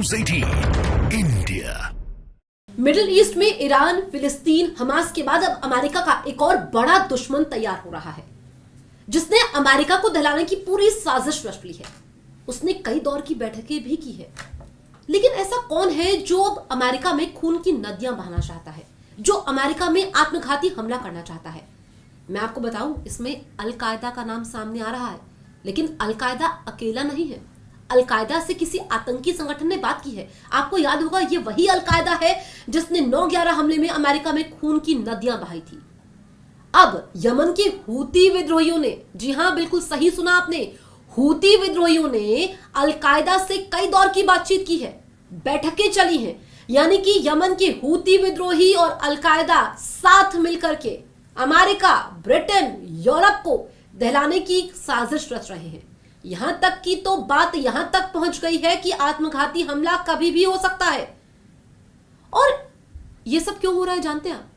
News 18 India. Middle east में Iran, फिलिस्तीन, Hamas के बाद अब अमेरिका का एक और बड़ा दुश्मन तैयार हो रहा है, जिसने अमेरिका को दहलाने की पूरी साजिश रच ली है। उसने कई दौर की बैठकें भी की है, लेकिन ऐसा कौन है जो अब अमेरिका में खून की नदियां बहाना चाहता है, जो अमेरिका में आत्मघाती हमला करना चाहता है? मैं आपको बताऊं, इसमें अल-कायदा का नाम सामने आ रहा है, लेकिन अल-कायदा अकेला नहीं है। अल-कायदा से किसी आतंकी संगठन ने बात की है। आपको याद होगा, ये वही अल-कायदा है जिसने 9/11 हमले में अमेरिका में खून की नदियां बहाई थी। अब यमन के हूती विद्रोहियों ने, जी हां, बिल्कुल सही सुना आपने, हूती विद्रोहियों ने अल-कायदा से कई दौर की बातचीत की है, बैठकें चली हैं। यानी कि यमन के हूती विद्रोही और अल-कायदा साथ मिलकर के अमेरिका, ब्रिटेन, यूरोप को दहलाने की साजिश रच रहे हैं। यहां तक की तो बात यहां तक पहुंच गई है कि आत्मघाती हमला कभी भी हो सकता है। और यह सब क्यों हो रहा है जानते हैं आप?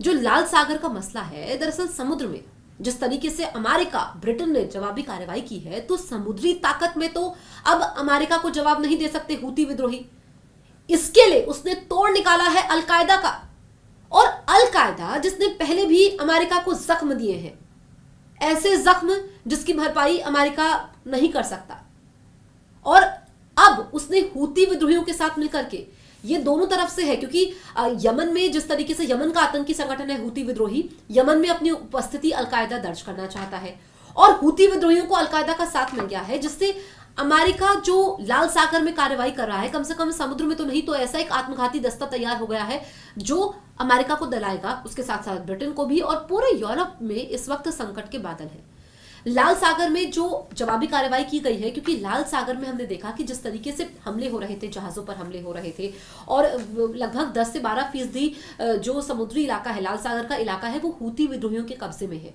जो लाल सागर का मसला है, दरअसल समुद्र में जिस तरीके से अमेरिका, ब्रिटेन ने जवाबी कार्रवाई की है, तो समुद्री ताकत में तो अब अमेरिका को जवाब नहीं दे सकते हूती विद्रोही। इसके लिए उसने तोड़ निकाला है अल-कायदा का। और अल-कायदा जिसने पहले भी अमेरिका को जख्म दिए हैं, ऐसे जख्म जिसकी भरपाई अमेरिका नहीं कर सकता, और अब उसने हूती विद्रोहियों के साथ मिलकर के, ये दोनों तरफ से है, क्योंकि यमन में जिस तरीके से यमन का आतंकी संगठन है हूती विद्रोही, यमन में अपनी उपस्थिति अल-कायदा दर्ज करना चाहता है, और हूती विद्रोहियों को अल-कायदा का साथ मिल गया है, जिससे अमेरिका जो लाल सागर में कार्रवाई कर रहा है, कम से कम समुद्र में तो नहीं तो ऐसा एक आत्मघाती दस्ता तैयार हो गया है जो अमेरिका को दलाएगा, उसके साथ साथ ब्रिटेन को भी, और पूरे यूरोप में इस वक्त संकट के बादल हैं। लाल सागर में जो जवाबी कार्रवाई की गई है, क्योंकि लाल सागर में हमने देखा कि जिस तरीके से हमले हो रहे थे, जहाजों पर हमले हो रहे थे, और लगभग 10 से 12% जो समुद्री इलाका है, लाल सागर का इलाका है, वो हूती विद्रोहियों के कब्जे में है।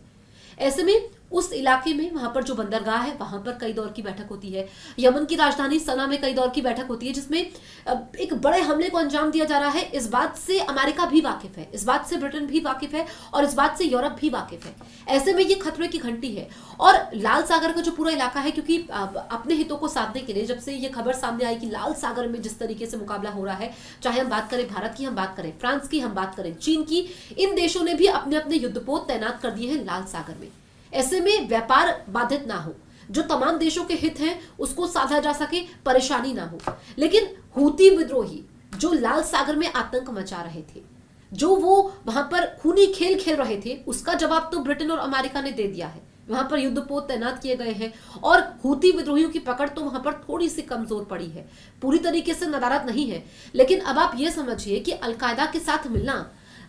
ऐसे में उस इलाके में, वहां पर जो बंदरगाह है, वहां पर कई दौर की बैठक होती है। यमन की राजधानी सना में कई दौर की बैठक होती है, जिसमें एक बड़े हमले को अंजाम दिया जा रहा है। इस बात से अमेरिका भी वाकिफ है, इस बात से ब्रिटेन भी वाकिफ है, और इस बात से यूरोप भी वाकिफ है। ऐसे में ये खतरे की घंटी है। और लाल सागर का जो पूरा इलाका है, क्योंकि अपने हितों को साधने के लिए, जब से ये खबर सामने आई कि लाल सागर में जिस तरीके से मुकाबला हो रहा है, चाहे हम बात करें भारत की, हम बात करें फ्रांस की, हम बात करें चीन की, इन देशों ने भी अपने अपने युद्धपोत तैनात कर दिए हैं लाल सागर में। ऐसे में व्यापार बाधित ना हो, जो तमाम देशों के हित हैं उसको साधा जा सके, परेशानी ना हो। लेकिन हूती विद्रोही जो लाल सागर में आतंक मचा रहे थे, जो वो वहां पर खूनी खेल खेल रहे थे, उसका जवाब तो ब्रिटेन और अमेरिका ने दे दिया है। वहां पर युद्धपोत तैनात किए गए हैं, और हूती विद्रोहियों की पकड़ तो वहां पर थोड़ी सी कमजोर पड़ी है, पूरी तरीके से नदारद नहीं है। लेकिन अब आप ये समझिए कि अल-कायदा के साथ मिलना,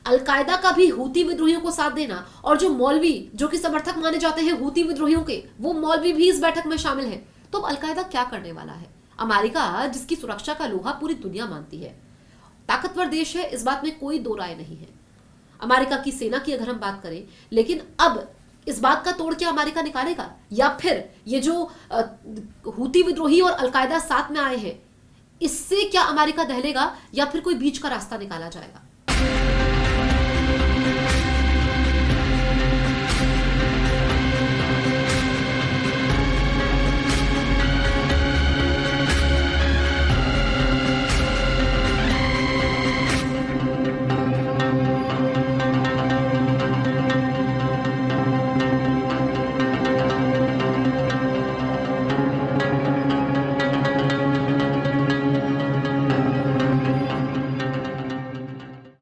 अल-कायदा का भी हूती विद्रोहियों को साथ देना, और जो मौलवी जो कि समर्थक माने जाते हैं हूती विद्रोहियों के, वो मौलवी भी इस बैठक में शामिल हैं। तो अल-कायदा क्या करने वाला है? अमेरिका, जिसकी सुरक्षा का लोहा पूरी दुनिया मानती है, ताकतवर देश है, इस बात में कोई दो राय नहीं है। अमेरिका की सेना की अगर हम बात करें, लेकिन अब इस बात का तोड़ क्या अमेरिका निकालेगा, या फिर ये जो हूती विद्रोही और अल-कायदा साथ में आए हैं, इससे क्या अमेरिका दहलेगा, या फिर कोई बीच का रास्ता निकाला जाएगा?